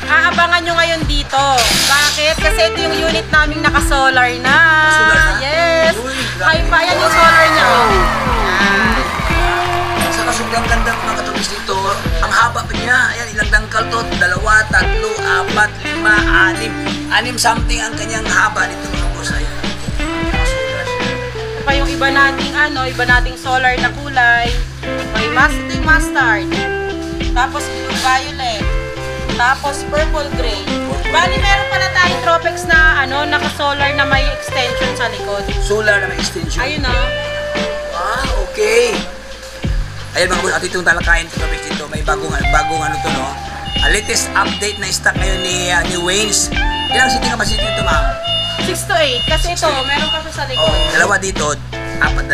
Aabangan nyo ngayon dito. Bakit? Kasi ito yung unit naming naka-solar na. Solar na? Yes. Ay pa, yan yung solar niya. Yan. Saka sobrang ganda mga katubis dito. Ang haba pa niya. Ayan, ilang dangkal to? 2, 3, 4, 5, 6. 6 something ang kanyang haba dito mga boss. Ayan. Ito pa yung iba nating solar na kulay. May mustard. Tapos blue violet. Tapos purple gray. Bali, meron pala tayong Tropex na naka-solar na may extension sa likod. Solar na may extension. Ayun o. Okay. Ayan mga boss, at itong talakayin ito Tropex dito. May bagong to no. Latest update na stock ngayon ni Waynes. Ilang seating capacity ito ma'am? 6 to 8. Kasi ito, meron pa siya sa likod. Dalawa dito, apat.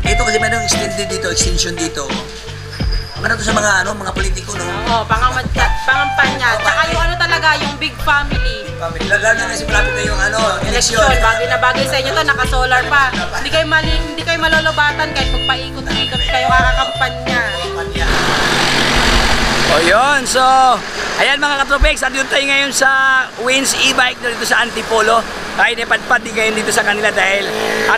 Ito kasi merong extension dito. Maganda to sa mga politiko, no? Oo, pangampanya. Tsaka yung talaga, yung big family. Lalo na kasi malapit na yung eleksyon. Bagay na bagay sa inyo to, naka-solar pa. Hindi kayo malolobatan kahit magpaikot-ikot kayo kakampanya. O yun, so, ayan mga katropex, andun tayo ngayon sa Waynes e-bike dito sa Antipolo. Kahit ipadpad din kayo dito sa kanila dahil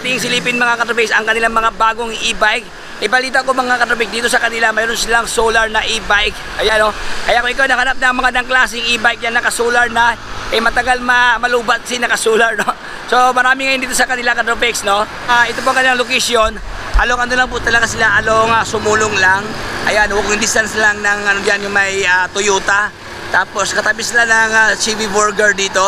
ating silipin mga katropex ang kanilang mga bagong e-bike. Ibalita ko mga katropex dito sa kanila, mayroon silang solar na e-bike. Ayan o, kaya kung ikaw nakanap ng mga klaseng e-bike yan naka-solar na, matagal malubat si naka-solar, no? So marami ngayon dito sa kanila katropex, no? Ito po ang kanilang location. Along lang po talaga sila, sumulong lang. Ayan, walking distance lang ng yung may Toyota. Tapos katabi sila ng CB Burger dito.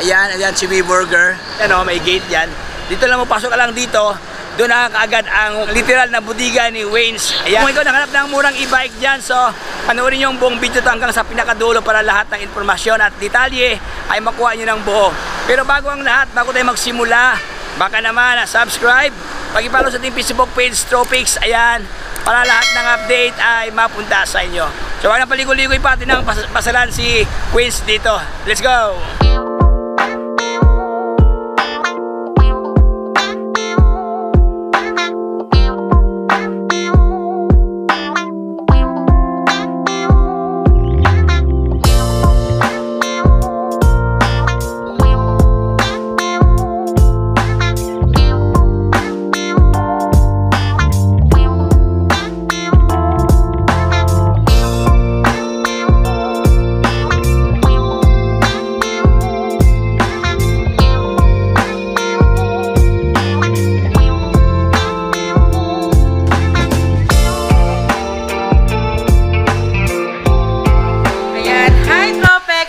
Ayan, CB Burger. Ayan may gate yan. Dito lang mo, pasok ka lang dito. Doon na kaagad ang literal na budiga ni Waynes. Ayan. Kung ikaw nakahanap ng murang e-bike dyan, so panoorin nyo yung buong video to hanggang sa pinakadulo para lahat ng informasyon at detalye ay makuha nyo ng buo. Pero bago ang lahat, bago tayo magsimula, baka naman subscribe, pag-follow sa ating Facebook page, Tropex, ayan, para lahat ng update ay mapunta sa inyo. So wag na paligoy-ligoy pa natin ng pasalan si Waynes dito. Let's go!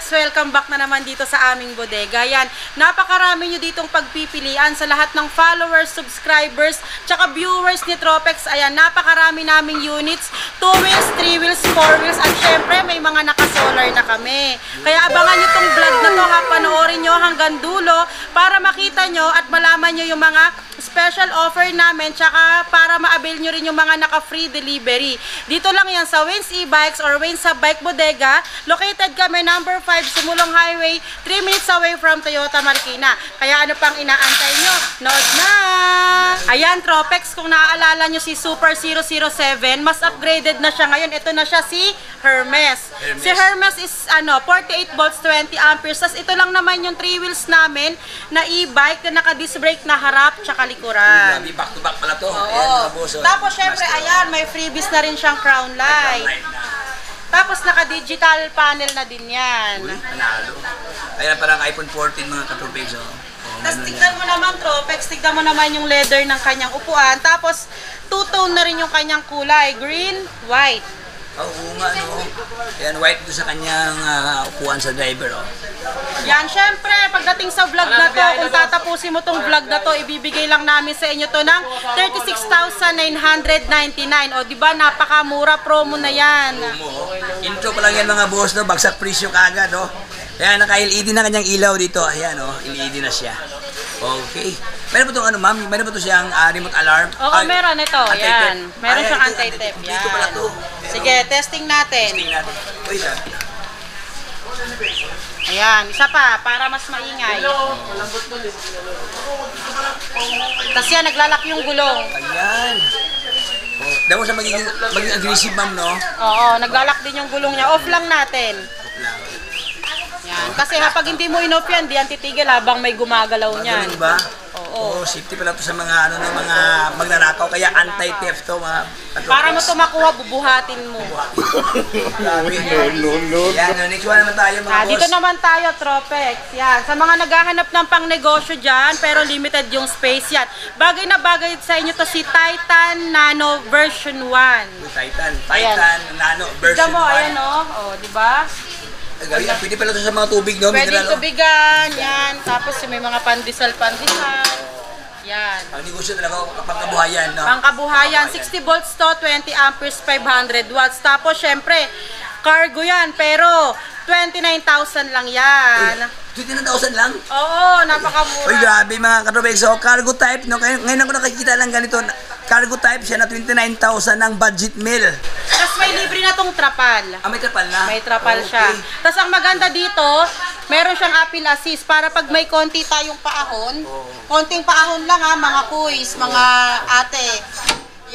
Welcome back na naman dito sa aming bodega. Yan, napakarami nyo ditong pagpipilian sa lahat ng followers, subscribers, tsaka viewers ni Tropex. Ayan, napakarami naming units, 2 wheels, 3 wheels, 4 wheels, at syempre may mga naka-solar na kami. Kaya abangan nyo tong vlog na to, panoorin nyo hanggang dulo para makita nyo at malaman nyo yung mga special offer namin, tsaka para ma-avail nyo rin yung mga naka-free delivery. Dito lang yan sa Waynes e-bikes or Waynes sa Bike Bodega. Located kami number 5 Sumulong Highway, 3 minutes away from Toyota Marikina. Kaya ano pang inaantay nyo? Nood na! Ayan, Tropex, kung naaalala nyo si Super 007, mas upgraded na siya ngayon. Ito na siya si Hermes. Si Hermes is 48 volts, 20 amperes. Tas ito lang naman yung 3 wheels namin na e-bike na naka-disc brake na harap tsaka likuran. Back to back pala to. Oo. Ayan, mga boss, Tapos syempre, ayan, may freebies na rin siyang crown light. Tapos naka-digital panel na din yan. Uy, panalo. Ayan, parang iPhone 14 mga katropex. Tapos tignan mo naman, Tropex, tignan mo naman yung leather ng kanyang upuan. Tapos two-tone na rin yung kanyang kulay, green, white. Oo nga, no. Ayan, white doon sa kanyang upuan sa driver, oh. Yan, syempre, pagdating sa vlog na to, kung tatapusin mo tong vlog na to, ibibigay lang namin sa inyo to ng 36,999. O, diba, napakamura, promo na yan. Promo. Intro pa lang yan mga boss, no? Bagsak presyo kaagad, no? Kaya naka-LED na kanyang ilaw dito. Ayan, oh, LED na siya. Okay. Meron ba itong ma'am? Meron ba ito siyang remote alarm? Oo, meron ito. Yan. Meron siyang anti-theft. Yan. Dito pala ito. Sige, testing natin. Testing natin. Uy, ayan, isa pa, para mas maingay. Tapos yan, naglalak yung gulong. ayan. Daw sa maging aggressive, ma'am, no? Oo, naglalak din yung gulong niya. Off lang natin. Yan. Kasi pag hindi mo in-off yan, di yan titigil habang may gumagalaw niyan. Ganun ba? Oo. Safety pala to sa mga ng mga magnanakaw, kaya anti-theft to, mga katropeks. Para mo ito makuha, bubuhatin mo. Yan, next one naman tayo, mga boss. Dito naman tayo, Tropex. Yan. Sa mga naghahanap ng pang-negosyo dyan, pero limited yung space yan. Bagay na bagay sa inyo to si Titan Nano version 1. Titan Ayan. Nano version 1. Tignan mo, ayan o. O, di ba? Pwede pala ito sa mga tubig, no? Pwede Mineral, no? tubigan, yan. Tapos may mga pandesal. Yan. Ang negosyo talaga, pangkabuhayan, no? Pangkabuhayan, 60 volts to, 20 amperes, 500 watts. Tapos, syempre, cargo yan. Pero, 29,000 lang yan. 29,000 lang? Oo, napakamura. Uy, grabe mga katropeks. So, cargo type, no? Ngayon ako nakikita lang ganito. Cargo type siya na 29,000 ng budget meal. Tapos may libre na tong trapal. May trapal na? May trapal siya. Tapos ang maganda dito, meron siyang apple assist para pag may konti tayong paahon, konting paahon lang ha, mga kuys, mga ate.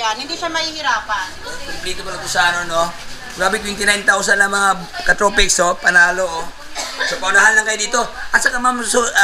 Yan, hindi siya mahihirapan. Kumplito pala ito sa ano, no? Grabe, 29,000 lang mga katropeks, oh. Panalo, oh. So, paunahan lang kayo dito. At saka, ma'am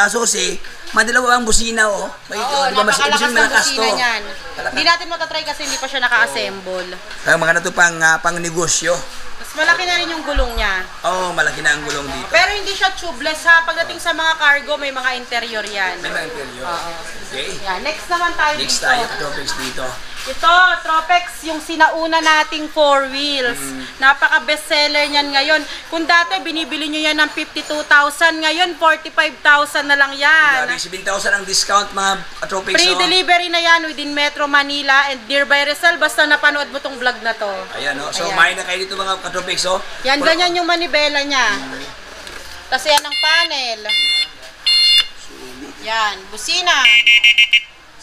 Susi, madalawa ang busina, oh. Oo, di ba, napakalakas ng malakas busina niyan. Hindi natin matatry kasi hindi pa siya naka-assemble. Kaya mga na ito pang negosyo. Mas malaki na rin yung gulong niya. Oo, malaki na ang gulong dito. Pero hindi siya tubeless ha. Pagdating sa mga cargo, may mga interior yan. May mga interior. Oo. Okay. Yan, next naman tayo Next dito. tayo, katropeks dito. Ito, Tropex, yung sinauna nating 4 wheels. Napaka-bestseller niyan ngayon. Kung dati, binibili nyo yan ng 52,000, ngayon 45,000 na lang yan. Grabe, 7,000 ang discount mga katropeks, Free oh. delivery na yan within Metro Manila and nearby Rizal, basta napanood mo tong vlog na to. Ayan, oh. So, Ayan. main na kayo dito mga katropeks, oh. Yan, ganyan yung manibela niya. Tapos yan ang panel. Yan, busina.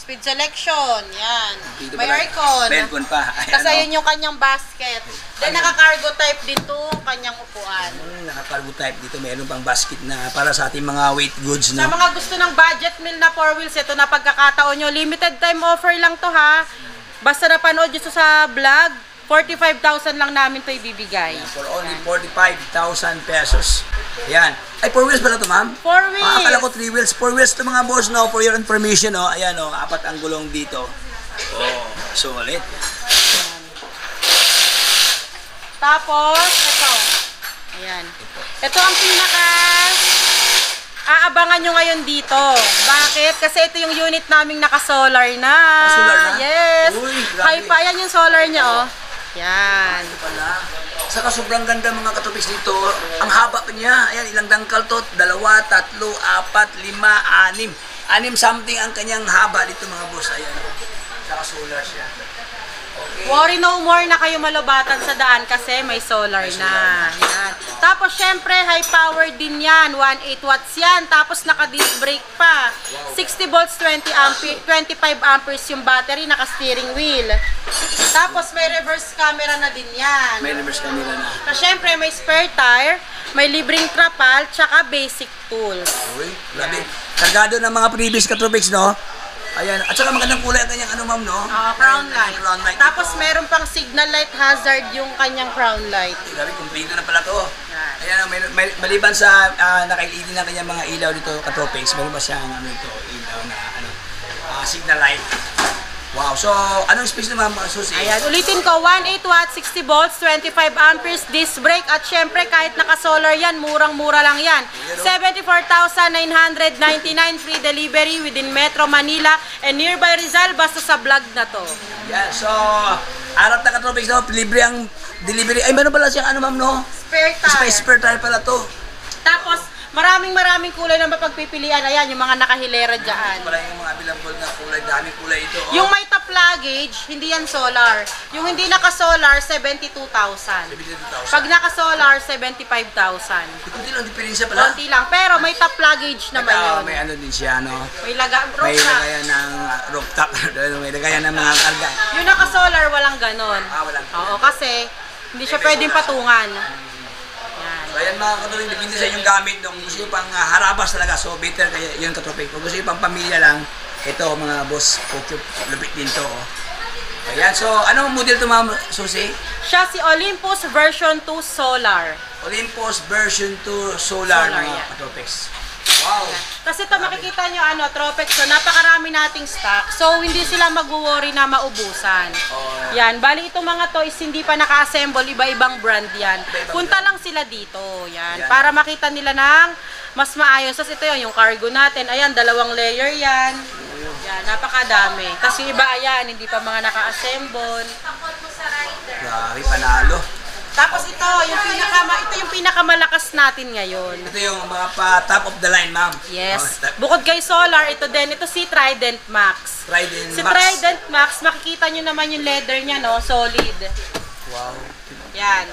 Speed selection, yan. Dito May pala. aircon. May aircon pa. Ayan, Tapos oh. ayun yung kanyang basket. Then naka-cargo type din to, kanyang upuan. Naka-cargo type dito, mayroon pang basket na para sa ating mga weight goods, no? Sa mga gusto ng budget meal na 4 wheels, ito na pagkakataon nyo. Limited time offer lang to ha. Basta napanood nyo sa vlog, 45,000 lang namin to ibibigay. For only 45,000 pesos. Ayan. Ay, 4 wheels pala to, ma'am? 4 wheels. Akala ko 3 wheels. 4 wheels to mga boss, no? For your information, no? Ayan, no? 4 ang gulong dito. Oh, solid. Tapos, ito. Ayan. Ito ang pinaka aabangan nyo ngayon dito. Bakit? Kasi ito yung unit naming naka-solar na. Solar na? Yes. Uy, grabe. High pa. Yan yung solar niya, oh. Yan. Pala. Saka sobrang ganda mga katropeks dito. Ang haba pa niya. Ayan, ilang dangkal to? 2, 3, 4, 5, 6. 6 something ang kanyang haba dito mga boss. Ayan. Saka solar siya. Okay. Worry no more na kayo malubatan sa daan kasi may solar na. Yan. Tapos syempre high power din yan. 1.8 watts yan. Tapos naka-disc brake pa. 60 volts, 25 amperes yung battery, naka-steering wheel. Tapos may reverse camera na din yan. May reverse camera na. So syempre may spare tire, may libreng trapal, tsaka basic tools. Uy, grabe. Kargado ng mga previous katropeks, no? Ayan. At saka magandang kulay ang kanyang ano, ma'am, no? Crown light. Crown light. Tapos dito. meron pang signal light hazard yung kanyang crown light. Grabe, kumpleto na pala to. Yan. Ayan, maliban sa nakailin ng kanyang mga ilaw dito, katropeks, meron ba siyang ano ito, ilaw na ano, signal light. Wow, so anong space naman mga Susi? Ayan, ulitin ko, 1.8 watts, 60 volts, 25 amperes, disc brake, at syempre kahit naka-solar yan, murang-mura lang yan. 74,999 free delivery within Metro Manila and nearby Rizal, basta sa vlog na to. Yan, so arap na katropeks, no? Libre ang delivery. Ay, meron pala siyang ano, ma'am, no? Spare tire. Spare tire pala to. Tapos, maraming kulay na mapagpipilian. Ayan, yung mga nakahilera dyan. Wala yung mga available na kulay, daming kulay ito. Oh. Yung may top luggage, hindi yan solar. Yung hindi naka-solar, 72,000. 72,000. Pag naka-solar, 75,000. Kunti lang diferensya pala. Konti lang. Pero may top luggage naman yun. May ano din siya, no? May May lagayan ng rooftop. May lagayan ng mga karga. Yung naka-solar, walang ganon. Walang. Oo, kasi hindi siya pwedeng patungan. Yan. So ayan mga katropeks, depende sa inyong gamit. Kung gusto nyo pang harabas talaga, so better kaya yun katropeks. Kung gusto nyo pang pamilya lang, ito mga boss, lupit din to. Oh. Ayan, so anong model to ma'am Susie? Siya si Olympus version 2 Solar. Olympus version 2 Solar, mga Yan. katropex. Wow! Kasi ito makikita nyo, Tropex, so napakarami nating stock. So, hindi sila mag-worry na maubusan. Yan, bali itong mga to is hindi pa naka-assemble, iba-ibang brand yan. Punta lang sila dito, yan. Para makita nila ng mas maayos. Tapos ito yung cargo natin. Ayan, 2 layer yan. Yan, napakadami. Kasi iba, ayan, hindi pa mga naka-assemble. Grabe, panalo. Tapos ito yung pinakamalakas natin ngayon. Ito yung mga pa top of the line, ma'am. Yes. Oh, Bukod kay Solar, ito din. Ito si Trident Max. Trident Si Max. Trident Max, makikita nyo naman yung leather niya, no? Solid. Wow. Yan.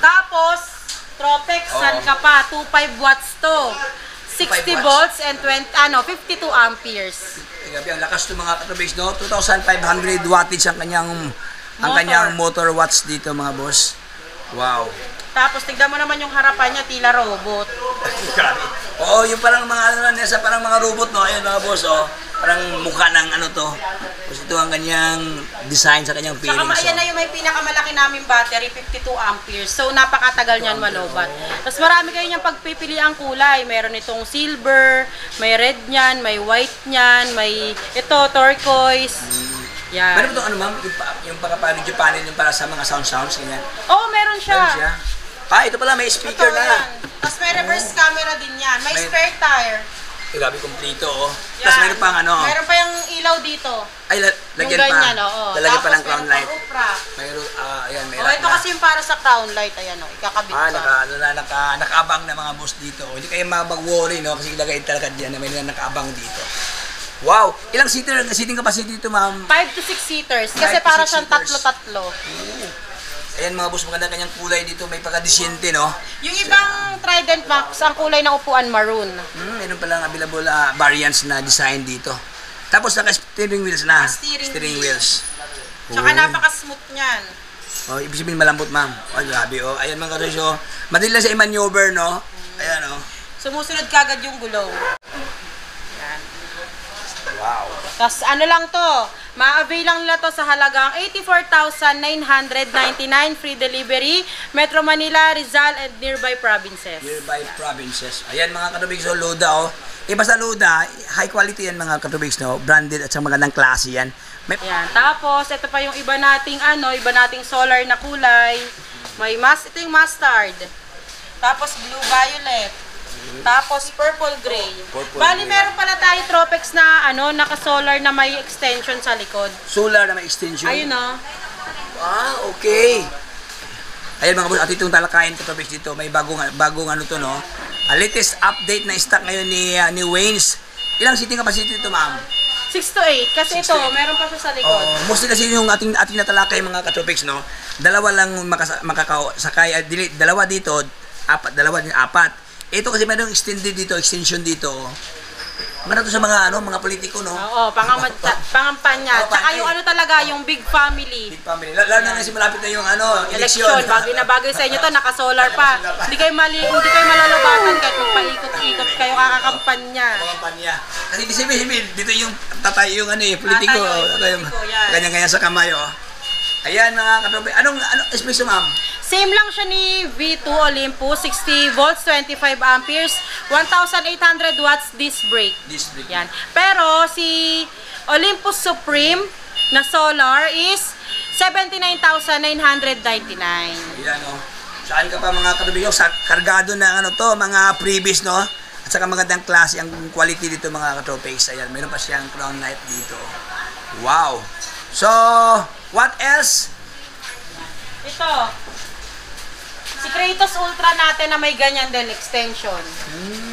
Tapos, Tropex, san ka pa? 25 watts to. 60 volts and 52 amperes. Grabe, ang lakas ng mga katropex, no? 2,500 wattage ang kanyang motor watts dito, mga boss. Wow. Tapos, tignan mo naman yung harapan niya, tila robot. Grabe. Oo, yung parang mga nasa parang mga robot, no? Ayun, mga boss, oh. Parang mukha ng ano to. Tapos ito ang kanyang design sa kanyang Saka feelings. ayan na yung may pinakamalaki naming battery, 52 amperes. So, napakatagal niyan malobat. Tapos marami kayo niyang pagpipili ang kulay. Meron itong silver, may red niyan, may white niyan, may ito, turquoise. Yan. Meron ba itong ano, ma'am? Yung radio panel yung para sa mga sounds, ganyan? Oo, meron siya. Meron siya? Ah, ito pala, may speaker Ito, na. yan. Tapos may reverse camera din yan. May spare tire. Grabe, kompleto, oh. Yan. Tapos meron pang ano. Meron pa yung ilaw dito. Ay, lagyan yung pa. ganyan, oo. Lalagyan pa Tapos ng crown meron light. pang upra. Mayroon, ayan, may Oh, ito kasi yung para sa crown light. Ayan, ikakabit pa. nakaabang na mga boss dito. Hindi kayo mag-worry, no? Kasi ilagay talaga dyan na may nakaabang dito. Wow! Ilang seating capacity dito, ma'am? 5 to 6 seaters. Kasi 5 to para 6 siyang seaters. tatlo-tatlo. Ayan mga boss, maganda kanyang kulay dito. May pagka-disyente, no? Yung ibang Trident Max, ang kulay ng upuan maroon. Meron palang available variants na design dito. Tapos naka-steering wheels na. Steering Wheels. Tsaka napaka-smooth niyan. Oh, ibig sabihin malambot, ma'am. Oh, grabe, oh. Ayan mga karesyo. Madali lang sa i-maneuver, no? Ayan, oh. Sumusunod kagad yung gulong. Yan. Wow. Tapos ano lang to, ma-avail lang nila to sa halagang 84,999 free delivery, Metro Manila, Rizal, and nearby provinces. Nearby provinces. Ayan mga katubigs, so Loda, oh. Basta Loda, high quality yan mga katubigs, no? Branded at sa magandang klase yan. Yan. Tapos, ito pa yung iba nating solar na kulay. Ito yung mustard. Tapos, blue violet. Tapos, purple gray. Bali, meron pala tayo Tropex na, naka-solar na may extension sa likod. Solar na may extension. Ayun, okay. Ayan mga boss, at itong talakayin katubigs dito, may bagong ano to, no? Latest update na stock ngayon ni Wayne's. Ilang seating capacity ito, ma'am? 6 to 8. Kasi 6 ito, to 8. meron pa siya sa likod. Mostly kasi yung ating natalakay mga katropics, no? Dalawa lang makakasakay, dalawa dito, apat. Ito kasi mayroong extension dito. Meron to sa mga mga politiko, no? Oo, pangampanya. Tsaka yung talaga, yung big family. Big family. Lalo na kasi malapit na yung eleksyon. Eleksyon, bagay na bagay sa inyo to, naka-solar pa. Hindi kayo malalabatan kahit magpaikot-ikot kayo kakakampanya. Kampanya. Kasi di sabihin, dito yung tatay yung politiko. Tatay, politiko, yan. Ganyan-ganyan sa kamay, oh. Ayan mga katropics. Anong espresso, ma'am? Same lang siya ni V2 Olympus, 60 volts, 25 amperes, 1,800 watts disc brake. Yan. Pero si Olympus Supreme na solar is 79,999. Yan, oh. Saan ka pa mga katropics? Kargado na mga previous, no? At saka magandang klase ang quality dito mga katropics. Ayan, meron pa siyang crown light dito. Wow. So, what else? Ito. Si Kratos Ultra natin na may ganyan din extension.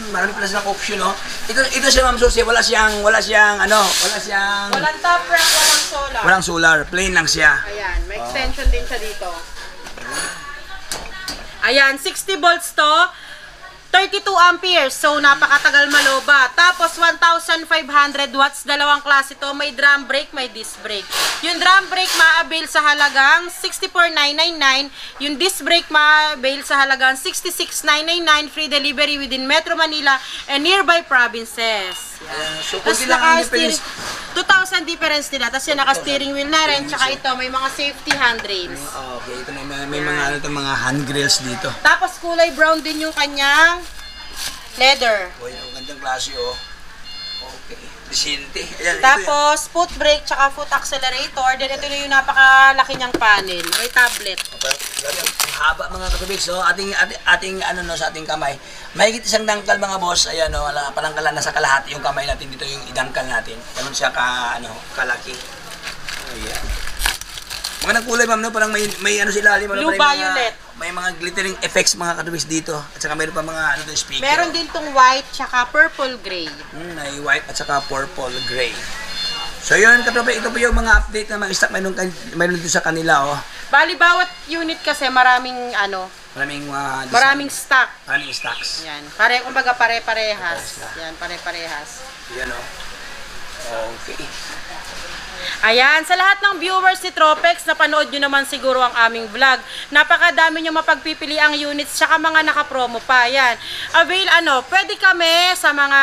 Marami pala silang option, no? Ito siya, Ma'am Susie, wala siyang Walang top rack, walang solar. walang solar, plain lang siya. Ayan, may extension din siya dito. Ayan, 60 volts to, 32 amperes, so napakatagal maloba. Tapos 1,500 watts, dalawang klase to, may drum brake, may disc brake. Yung drum brake ma-avail sa halagang 64,999, yung disc brake ma-avail sa halagang 66,999, free delivery within Metro Manila and nearby provinces. Yan. Ayan, so, Tapos kunti lang ang naka-steering, difference. 2,000 difference nila. Tapos yan, naka-steering wheel na rin. Tsaka ito, may mga safety handrails. Okay, ito may mga ano to, mga handrails dito. Tapos kulay brown din yung kanyang leather. Oh, yung gandang klase oh. Okay. Vicente. Ayan, Tapos, foot brake, tsaka foot accelerator. Then, ito na yung napakalaki niyang panel. May tablet. Ang haba mga katubigs, so ating ano no sa ating kamay. Mahigit isang dangkal mga boss. Ayan no, palangkalan na sa kalahati yung kamay natin dito yung idangkal natin. Ganun siya kalaki. Ayan. Mga kulay ma'am no, parang may ano sila, Blue violet. May mga glittering effects mga katubigs dito. At saka mayroon pa mga ano doon speaker. Meron din tong white, tsaka purple gray. May white at saka purple gray. So yun katubigs, ito po yung mga update na mga stock mayroon dito sa kanila oh. Bali, bawat unit kasi maraming maraming stock. Maraming stocks. Yan. Kumbaga pare-parehas. Yan, pare-parehas. Yan oh. Okay. Ayan, sa lahat ng viewers ni Tropex, napanood nyo naman siguro ang aming vlog. Napakadami nyo mapagpipili ang units, tsaka mga nakapromo pa. Yan. Pwede kami sa mga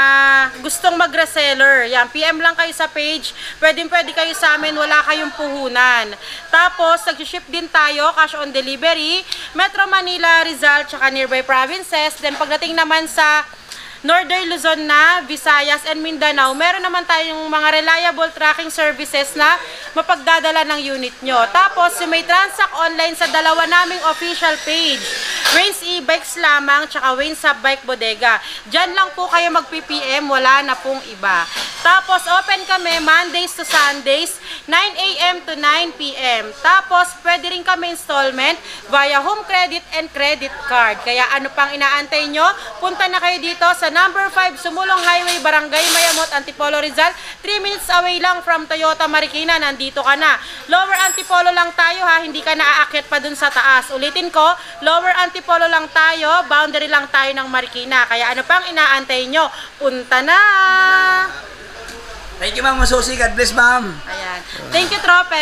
gustong mag-reseller. Yan, PM lang kayo sa page. Pwede kayo sa amin, wala kayong puhunan. Tapos, nag-ship din tayo, cash on delivery. Metro Manila, Rizal, tsaka nearby provinces. Then, pagdating naman sa Northern Luzon na, Visayas, and Mindanao, meron naman tayong mga reliable tracking services na mapagdadala ng unit nyo. Tapos, may transact online sa dalawa naming official page. Wayne's E-Bikes lamang, tsaka Wayne's Bike Bodega. Diyan lang po kayo mag-PPM, wala na pong iba. Tapos, open kami Mondays to Sundays, 9 a.m. to 9 p.m. Tapos, pwede rin kami installment via home credit and credit card. Kaya ano pang inaantay nyo? Punta na kayo dito sa number 5 Sumulong Highway, Barangay Mayamot, Antipolo, Rizal. 3 minutes away lang from Toyota Marikina. Nandito ka na. Lower Antipolo lang tayo ha, hindi ka naaakyat pa dun sa taas. Ulitin ko, Lower Antipolo lang tayo, boundary lang tayo ng Marikina. Kaya ano pang inaantay nyo? Punta na! Thank you ma'am Masusi. God bless ma'am. Ayan. Thank you, Trope!